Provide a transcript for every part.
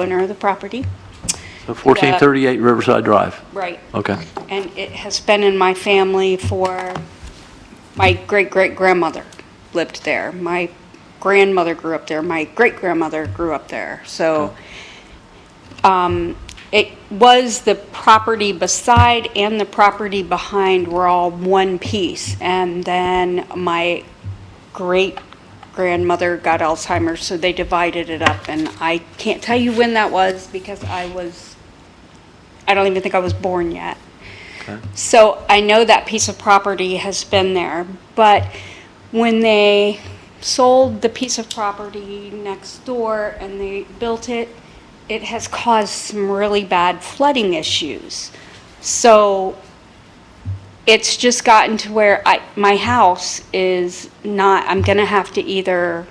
owner of the property. So 1438 Riverside Drive. Right. Okay. And it has been in my family for, my great-great-grandmother lived there. My grandmother grew up there. My great-grandmother grew up there. So it was the property beside and the property behind were all one piece. And then my great-grandmother got Alzheimer's, so they divided it up. And I can't tell you when that was because I don't even think I was born yet. Okay. So I know that piece of property has been there, but when they sold the piece of property next door and they built it, it has caused some really bad flooding issues. So it's just gotten to where my house is not, I'm gonna have to either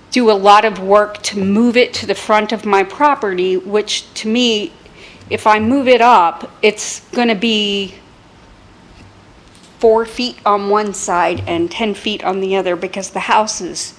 do a lot of work to move it to the front of my property, which to me, if I move it up, it's going to be 4 feet on one side and 10 feet on the other because the house is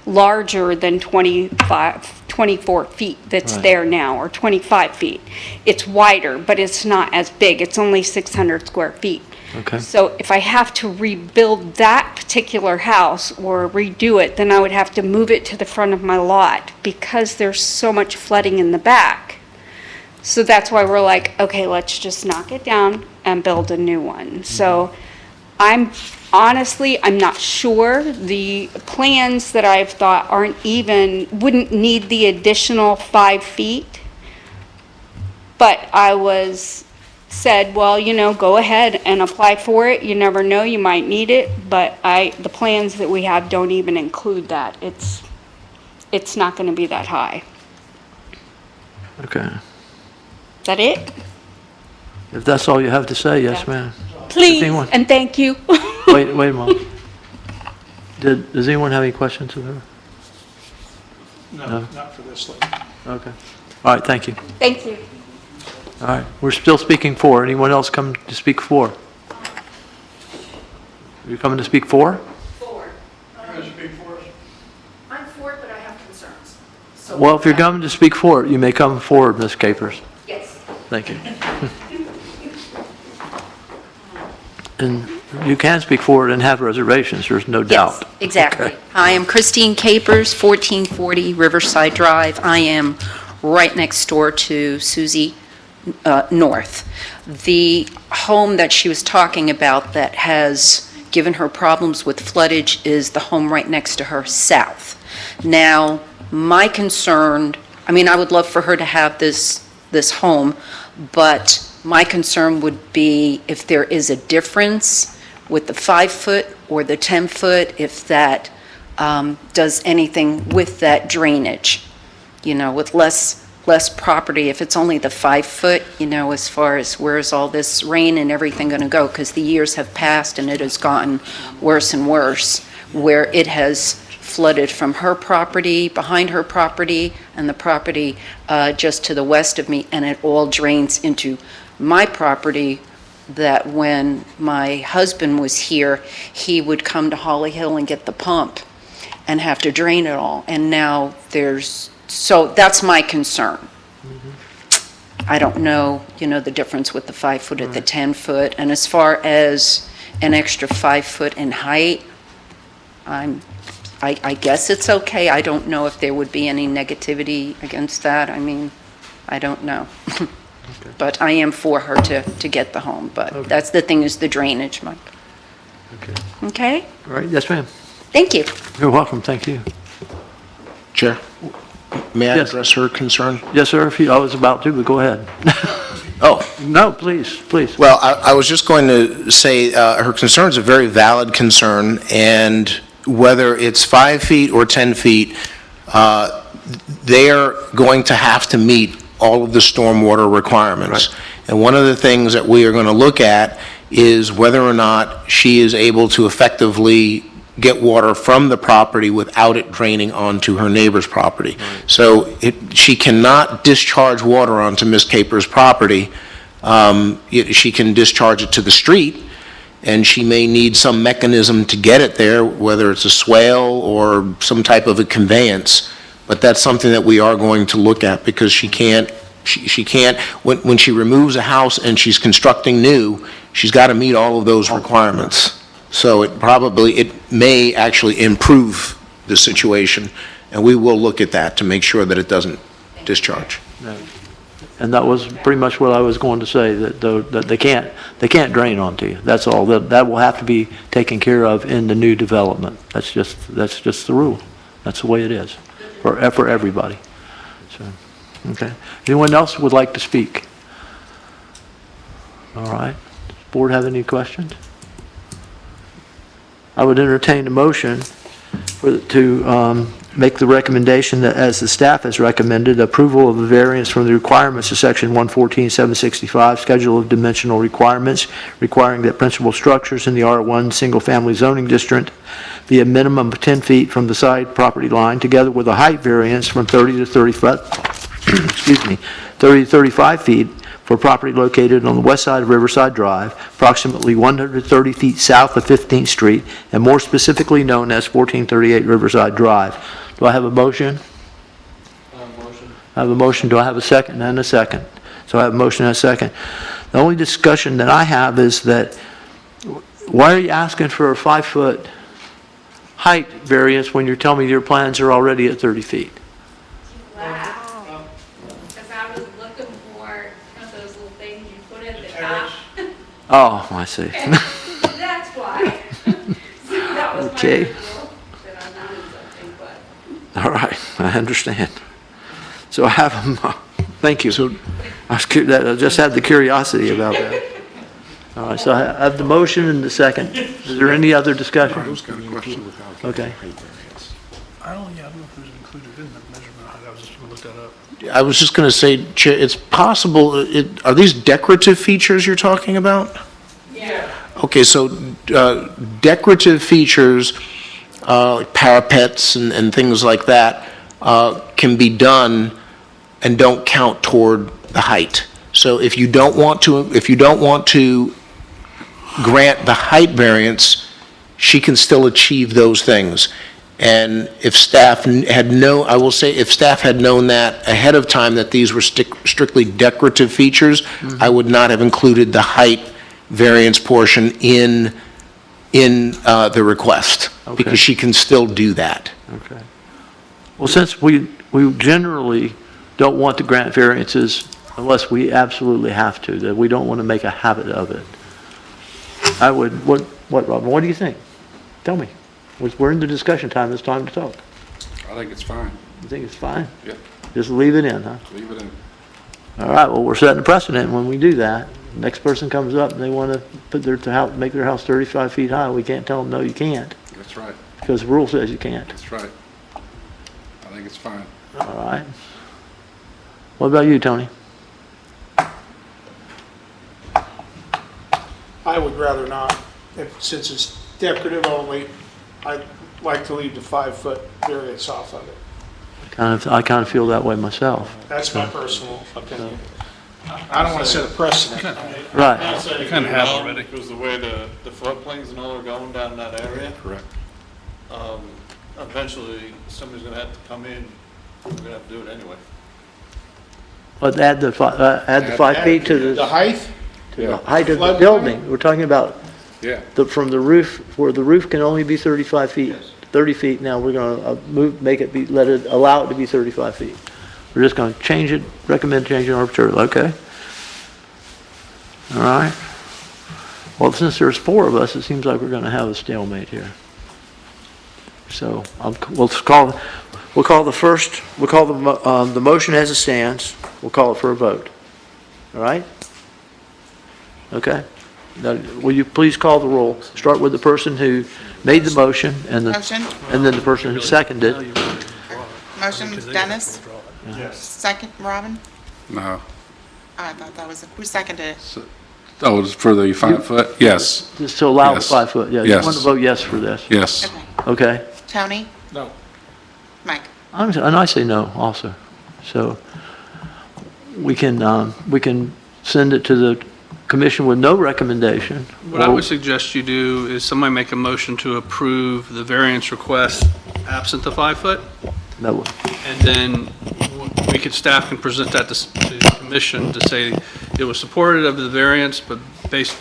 larger than 24 feet that's Right. there now, or 25 feet. It's wider, but it's not as big. It's only 600 square feet. Okay. So if I have to rebuild that particular house or redo it, then I would have to move it to the front of my lot because there's so much flooding in the back. So that's why we're like, okay, let's just knock it down and build a new one. So I'm not sure. The plans that I've thought wouldn't need the additional 5 feet. But I said, well, go ahead and apply for it. You never know, you might need it. But the plans that we have don't even include that. It's not going to be that high. Okay. Is that it? If that's all you have to say, yes, Yeah. ma'am. Please, anyone- and thank you. Wait a moment. Does anyone have any questions of her? No, not for this lady. Okay. All right, thank you. Thank you. All right, we're still speaking for. Anyone else come to speak for? You coming to speak for? Forward. You guys speak for us? I'm for it, but I have concerns. So Well, if you're coming to speak for it, you may come forward, Ms. Capers. Yes. Thank you. And you can speak for it and have reservations, there's no doubt. Yes, exactly. Okay. I am Christine Capers, 1440 Riverside Drive. I am right next door to Susie North. The home that she was talking about that has given her problems with floodage is the home right next to her south. Now, my concern, I would love for her to have this home, but my concern would be if there is a difference with the 5-foot or the 10-foot, if that does anything with that drainage, with less property, if it's only the 5-foot, as far as where's all this rain and everything going to go, because the years have passed and it has gotten worse and worse, where it has flooded from her property, behind her property, and the property just to the west of me, and it all drains into my property, that when my husband was here, he would come to Holly Hill and get the pump and have to drain it all. And now so that's my concern. I don't know, the difference with the 5-foot or the 10-foot. And as far as an extra 5 foot in height, I guess it's okay. I don't know if there would be any negativity against that. I don't know. But I am for her to get the home. But Okay. that's the thing, is the drainage, Mike. Okay. Okay? All right, yes, ma'am. Thank you. You're welcome, thank you. Chair, may I Yes. address her concern? Yes, sir, I was about to, but go ahead. Oh, No, please. well, I was just going to say her concern is a very valid concern, and whether it's 5 feet or 10 feet, they are going to have to meet all of the stormwater requirements. Right. And one of the things that we are going to look at is whether or not she is able to effectively get water from the property without it draining onto her neighbor's property. So she cannot discharge water onto Ms. Capers' property. She can discharge it to the street, and she may need some mechanism to get it there, whether it's a swale or some type of a conveyance. But that's something that we are going to look at, because she can't, when she removes a house and she's constructing new, she's got to meet all of those requirements. So it may actually improve the situation, and we will look at that to make sure that it doesn't discharge. And that was pretty much what I was going to say, that they can't drain onto you. That's all. That will have to be taken care of in the new development. That's just the rule. That's the way it is for everybody. So, okay. Anyone else would like to speak? All right. Does the board have any questions? I would entertain a motion to make the recommendation that, as the staff has recommended, approval of the variance from the requirements of Section 114-765, Schedule of Dimensional Requirements, requiring that principal structures in the R1 single-family zoning district be a minimum of 10 feet from the side property line, together with a height variance from 30 to 35 feet for property located on the west side of Riverside Drive, approximately 130 feet south of 15th Street, and more specifically known as 1438 Riverside Drive. Do I have a motion? I have a motion. Do I have a second? And a second. So I have a motion and a second. The only discussion that I have is that, why are you asking for a 5-foot height variance when you're telling me your plans are already at 30 feet? Wow. Because I was looking for those little things you put at the top. Oh, I see. That's why. That was my Okay. rule, that I wanted something, but. All right, I understand. So I have them, thank you. So I just had the curiosity about that. All right, so I have the motion and the second. Is there any other discussion? Okay. I don't know if it was included in the measurement height. I was just going to look that up. I was just going to say, Chair, it's possible, are these decorative features you're talking about? Yeah. Okay, so decorative features, like parapets and things like that, can be done and don't count toward the height. So if you don't want to grant the height variance, she can still achieve those things. And if staff had known, I will say, if staff had known that ahead of time, that these were strictly decorative features, I would not have included the height variance portion in the request, Okay. because she can still do that. Okay. Well, since we generally don't want to grant variances unless we absolutely have to, that we don't want to make a habit of it, I would, what, Robin, what do you think? Tell me. We're in the discussion time, it's time to talk. I think it's fine. You think it's fine? Yep, Just leave it in, huh? leave it in. All right, well, we're setting a precedent when we do that. Next person comes up and they want to make their house 35 feet high, we can't tell them, no, you can't, That's right, because the rule says you can't. that's right. I think it's fine. All right. What about you, Tony? I would rather not, since it's decorative only, I'd like to leave the 5-foot variance off of it. I kind of feel that way myself. That's my personal opinion. I don't want to set a precedent. Right. You kind of have already. Because the way the floodplains and all are going down in that area, Correct. eventually somebody's gonna have to come in, we're gonna have to do it anyway. But add the 5 feet to The the height, height of the Floodplain? building. We're talking about Yeah, from the roof, where the roof can only be 35 feet, 30 feet. Now, we're going to allow it to be 35 feet. We're just going to change it, recommend changing arbitrarily. Okay. All right. Well, since there's 4 of us, it seems like we're going to have a stalemate here. So we'll call the motion as it stands. We'll call it for a vote. All right? Okay. Now, will you please call the roll? Start with the person who made the motion and Motion, then the person who seconded. motion Dennis, second Robin? no. I thought that was, who seconded it? Oh, it's for the 5-foot? Yes, Just to allow the Yes. 5 foot. Yeah, you Yes. want to vote yes for this. yes. Okay. Okay. Tony? no. Mike? And I say no also. So we can send it to the commission with no recommendation. What I would suggest you do is somebody make a motion to approve the variance request absent the 5 foot. That would- and then staff can present that to the commission to say it was supported of the variance, but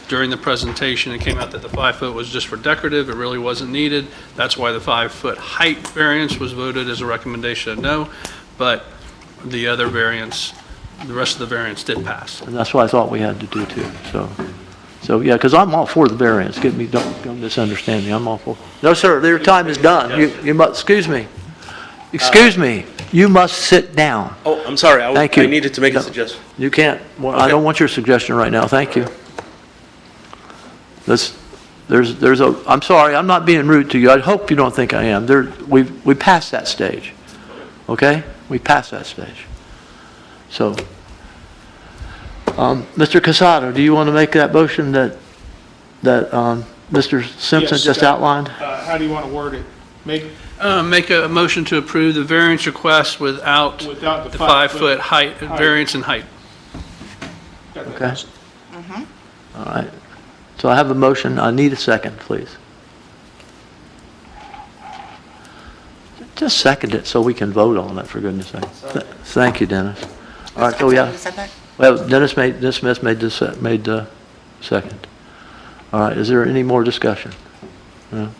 during the presentation, it came out that the 5-foot was just for decorative, it really wasn't needed. That's why the 5-foot height variance was voted as a recommendation of no, but the other variance, the rest of the variance did pass. And that's what I thought we had to do too, so yeah, because I'm all for the variance, don't misunderstand me, I'm all for. No, sir, your time is done. You must, excuse me, you must sit down. Oh, I'm sorry, Thank you. I needed to make No, a suggestion. You can't, well, I don't want your suggestion right now, thank you. I'm sorry, I'm not being rude to you, I hope you don't think I am. We passed that stage, okay? We passed that stage. So, Mr. Casado, do you want to make that motion that Mr. Simpson Yes, just Scott. outlined? How do you want to word it? Make a motion to approve the variance request without the the 5-foot height, variance in height. Okay. All right. So I have a motion. I need a second, please. Just second it so we can vote on it, for goodness sake. Thank you, Dennis. All right, so Who yeah. said that? Well, Dennis Smith made the second. All right, is there any more discussion? No?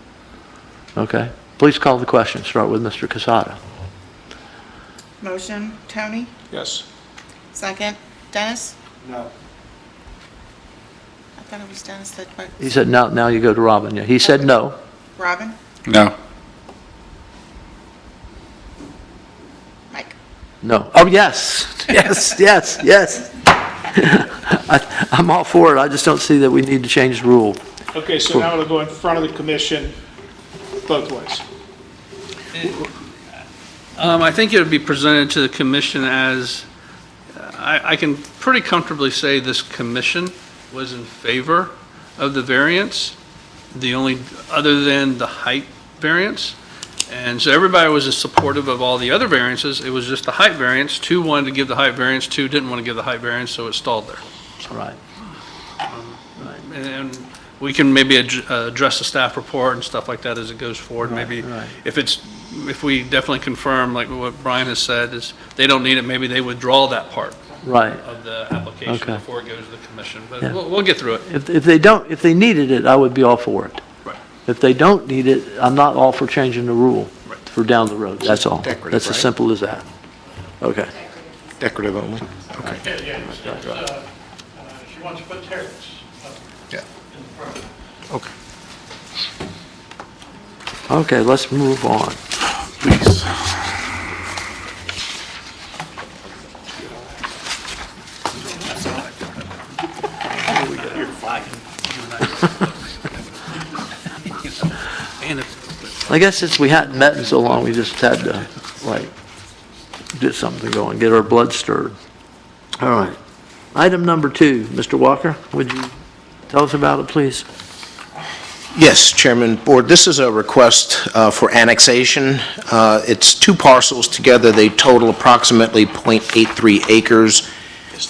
Okay. Please call the question. Start with Mr. Casada. Motion, Tony? Yes. Second, Dennis? No. I thought it was Dennis that, but He said, now you go to Robin. Yeah, he said no. Robin? No. Mike? No. Oh, yes. Yes. I'm all for it. I just don't see that we need to change the rule. Okay, so now it'll go in front of the commission both ways. I think it would be presented to the commission as, I can pretty comfortably say this commission was in favor of the variance, other than the height variance. And so everybody was as supportive of all the other variances. It was just the height variance. 2 wanted to give the height variance, 2 didn't want to give the height variance, so it stalled there. Right. And we can maybe address the staff report and stuff like that as it goes forward. Maybe right. if we definitely confirm, like what Brian has said, is they don't need it, maybe they withdraw that part Right. of the application Okay. before it goes to the commission. But Yeah. we'll get through it. If they needed it, I would be all for it. Right. If they don't need it, I'm not all for changing the rule Right. for down the road. That's all. Decorative, That's as right? simple as that. Okay. Decorative only. She wants to put terrace. Yeah. Okay. Okay, let's move on. Please. I guess since we hadn't met in so long, we just had to, get something going, get our blood stirred. All right. Item number 2, Mr. Walker, would you tell us about it, please? Yes, Chairman, Board, this is a request for annexation. It's 2 parcels together. They total approximately .83 acres.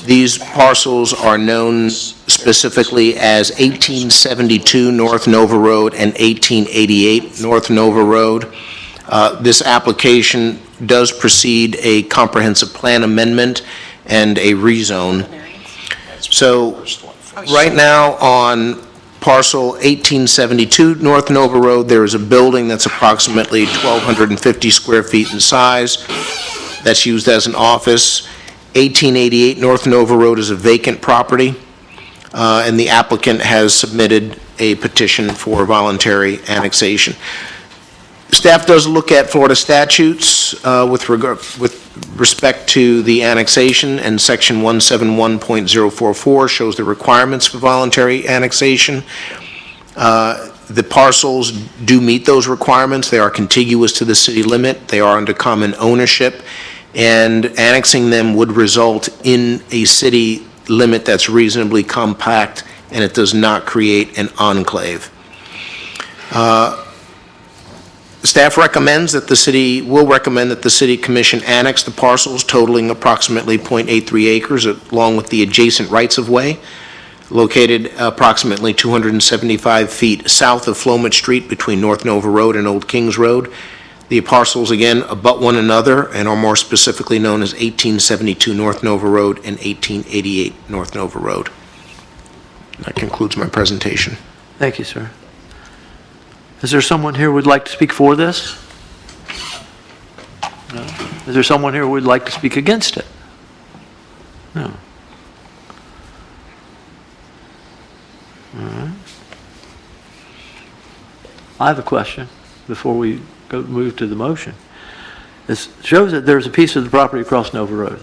These parcels are known specifically as 1872 North Nova Road and 1888 North Nova Road. This application does precede a comprehensive plan amendment and a rezone. So, right now on parcel 1872 North Nova Road, there is a building that's approximately 1,250 square feet in size that's used as an office. 1888 North Nova Road is a vacant property, and the applicant has submitted a petition for voluntary annexation. Staff does look at Florida statutes with respect to the annexation, and section 171.044 shows the requirements for voluntary annexation. The parcels do meet those requirements. They are contiguous to the city limit. They are under common ownership, and annexing them would result in a city limit that's reasonably compact, and it does not create an enclave. Staff recommends that will recommend that the City Commission annex the parcels totaling approximately .83 acres along with the adjacent rights-of-way located approximately 275 feet south of Flomet Street between North Nova Road and Old Kings Road. The parcels, again, abut one another and are more specifically known as 1872 North Nova Road and 1888 North Nova Road. That concludes my presentation. Thank you, sir. Is there someone here who would like to speak for this? No? Is there someone here who would like to speak against it? No. All right. I have a question before we move to the motion. It shows that there's a piece of the property across Nova Road,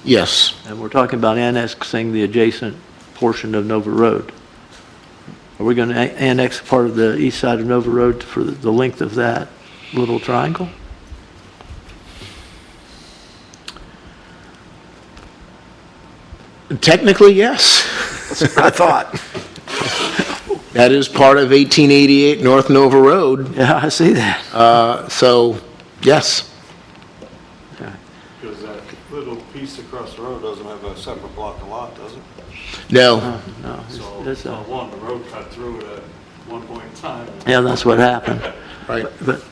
Yes. and we're talking about annexing the adjacent portion of Nova Road. Are we going to annex part of the east side of Nova Road for the length of that little triangle? Technically, yes. I thought. That is part of 1888 North Nova Road, Yeah, I see that. so, yes. Because that little piece across the road doesn't have a separate block of lot, does it? No. No, So, it's a- one, the road cut through it at one point in time. yeah, that's what happened. Right. But,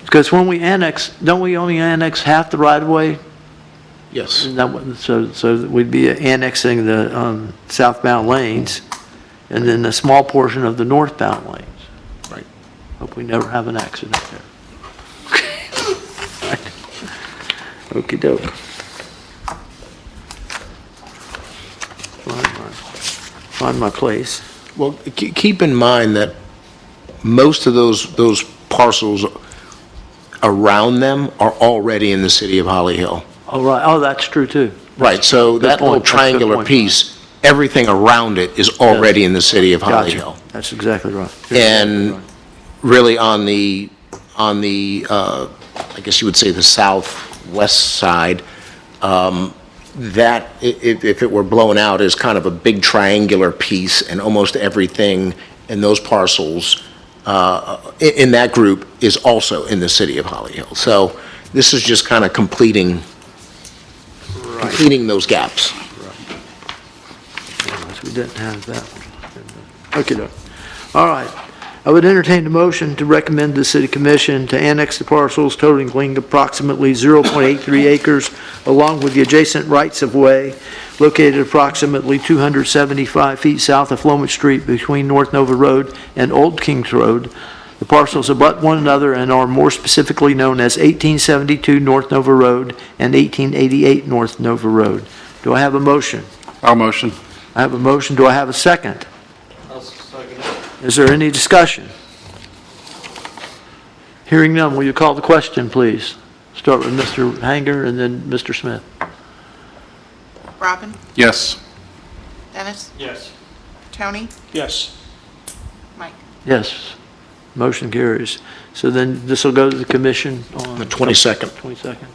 because when we annex, don't we only annex half the right-of-way? Yes. Isn't that what- So we'd be annexing the southbound lanes, and then a small portion of the northbound lanes. Right. Hope we never have an accident there. Okey doke. Find my place. Well, keep in mind that most of those parcels around them are already in the city of Holly Hill. Oh, right, oh, that's true, too. Right, so Good that little point. That's a good triangular point. piece, everything around it is already in the city of Holly Gotcha. Hill. That's exactly right. And really on the, I guess you would say the southwest side, that, if it were blown out, is kind of a big triangular piece, and almost everything in those parcels, in that group, is also in the city of Holly Hill. So this is just kind of completing those gaps. Yes, we didn't have that one. Okay, all right. I would entertain the motion to recommend the city commission to annex the parcels totaling approximately 0.83 acres along with the adjacent rights-of-way located approximately 275 feet south of Floman Street between North Nova Road and Old Kings Road. The parcels abut one another and are more specifically known as 1872 North Nova Road and 1888 North Nova Road. Do I have a motion? I'll motion. I have a motion. Do I have a second? I'll second it. Is there any discussion? Hearing none, will you call the question, please? Start with Mr. Hanger and then Mr. Smith. Robin? Yes. Dennis? Yes. Tony? Yes. Mike? Yes. Motion carries. So then this will go to the commission on... The 22nd. 22nd.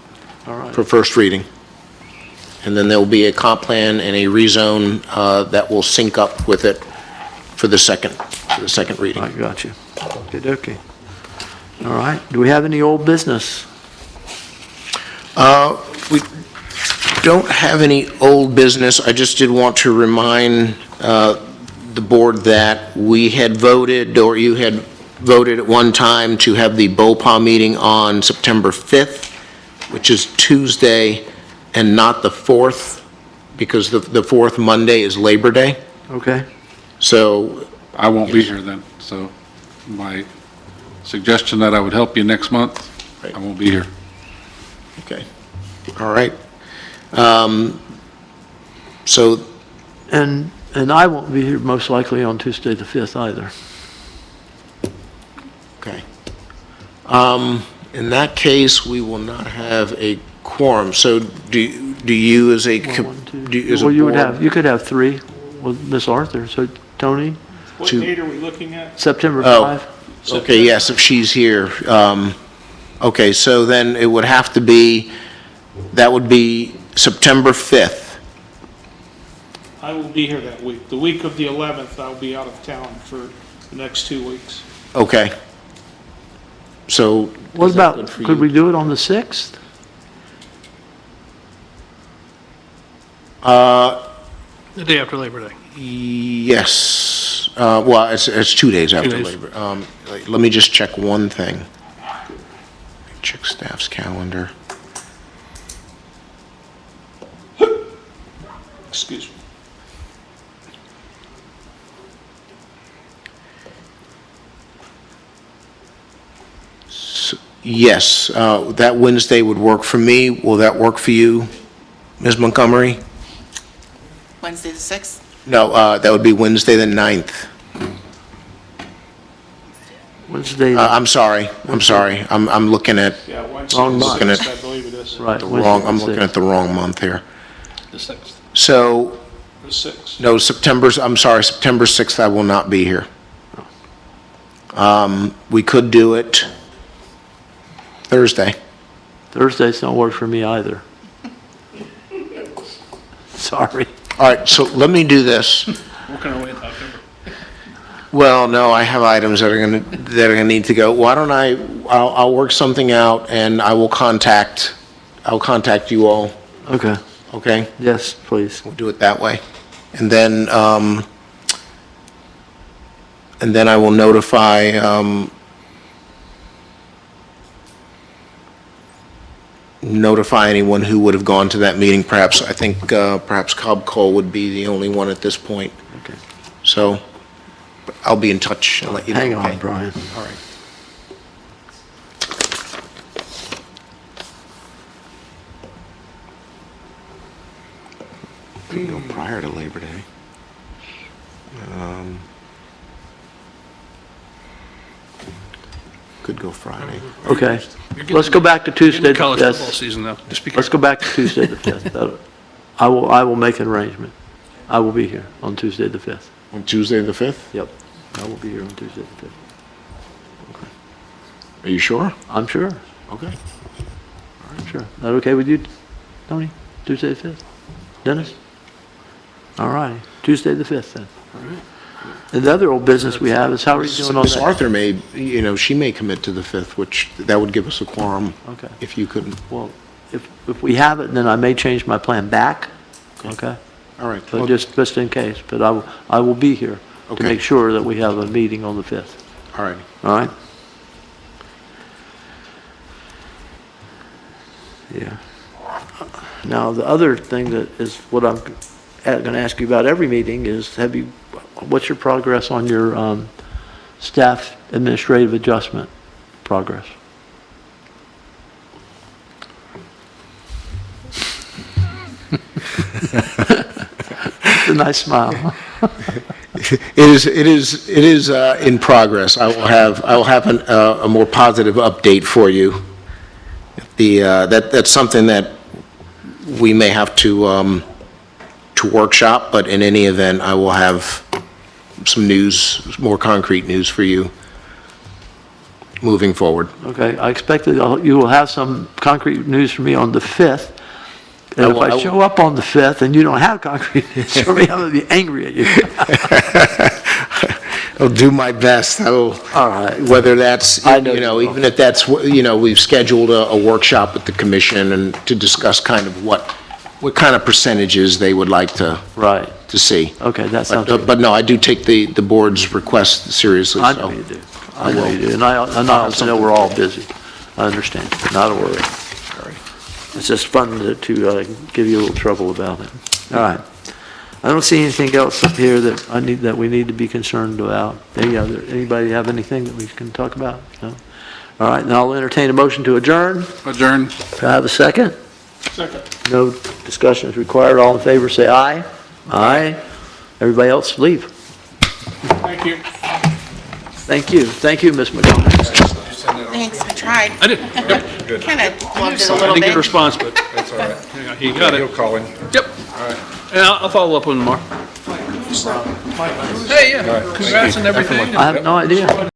All right. For first reading. And then there will be a comp plan and a rezone that will sync up with it for the second reading. I got you. Okay. All right. Do we have any old business? We don't have any old business. I just did want to remind the board that we had voted, or you had voted at one time, to have the BOPA meeting on September 5th, which is Tuesday, and not the 4th, because the 4th Monday is Labor Day. Okay. So, I won't be here then, so my suggestion that I would help you next month, I won't be here. okay, all right. So, And I won't be here most likely on Tuesday the 5th either. okay. In that case, we will not have a quorum. So do you as a, One, two. do you as a Well, board? you could have three with Miss Arthur. So Tony, What To- date are we looking at? September Oh. 5. Okay, yes, if she's here. Okay, so then it would have to be, that would be September 5th. I will be here that week. The week of the 11th, I'll be out of town for the next 2 weeks. Okay. So. What is that about, good for could you? we do it on the 6th? The day after Labor Day. Yes. Well, it's 2 days after days. Labor. Let me just check one thing. check staff's calendar. Excuse me. Yes, that Wednesday would work for me. Will that work for you, Ms. Montgomery? Wednesday the 6th? No, that would be Wednesday the 9th. Wednesday, I'm sorry. I'm looking at Yeah, Wednesday, Wrong the month. 6th, I believe it is. right. the Wednesday wrong, the I'm looking 6th. at the wrong month here. The 6th. So, The 6th. no, September 6th, I will not be here. We could do it Thursday. Thursdays don't work for me either. Sorry. All right, so let me do this. Working our way into October. Well, no, I have items that are gonna need to go. Why don't I'll work something out and I'll contact you all, Okay. okay? Yes, please. We'll do it that way. And then I will notify anyone who would have gone to that meeting. Perhaps, I think, perhaps Cobb Cole would be the only one at this point. Okay. So I'll be in touch and let you know. Hang on, okay? Brian. All right. We can go prior to Labor Day. Could go Friday. Okay. Let's go back to Tuesday. Getting college yes. football season though. Just be Let's careful. go back to Tuesday the 5th. I will make an arrangement. I will be here on Tuesday the 5th. On Tuesday, the 5th? Yep. I will be here on Tuesday the 5th. Are you sure? I'm sure. Okay. I'm sure. Is that okay with you, Tony? Tuesday the 5th? Dennis? All right. Tuesday the 5th then. And the other old business we have is how are you doing on Ms. that? Arthur may, she may commit to the 5th, which, that would give us a quorum. Okay. If you couldn't. Well, if we have it, then I may change my plan back. Okay? All right. But just in case. But I will be here to Okay. make sure that we have a meeting on the 5th. All right. All right? Yeah. Now, the other thing that is what I'm going to ask you about every meeting is, what's your progress on your staff administrative adjustment progress? It's a nice smile. It is in progress. I will have a more positive update for you. That's something that we may have to workshop, but in any event, I will have some news, more concrete news for you moving forward. Okay, I expect that you will have some concrete news for me on the 5th. And if I show up on the 5th and you don't have concrete news for me, I'm going to be angry at you. I'll do my best. I will. All right. Whether that's, I know you will. even if that's, we've scheduled a workshop with the commission and to discuss kind of what kind of percentages they would like to Right. see. Okay, that sounds good. But no, I do take the board's request seriously. I so know you do. I know you do. And I also know we're all busy. I understand. Not a worry. It's just fun to give you a little trouble about it. All right. I don't see anything else up here that we need to be concerned about. Anybody have anything that we can talk about? No? All right, then I'll entertain a motion to adjourn. Adjourn. Do I have a second? Second. No discussion is required. All in favor, say aye. Aye. Everybody else, leave. Thank you. Thank you. Thank you, Ms. McDonald. Thanks, I tried. I did. Yep. Kind of flubbed it a I little didn't get a bit. response, but That's all right. he got He'll it. call in. Yep. All right. And I'll follow up with him tomorrow. Hey, yeah, congrats on everything. I have no idea.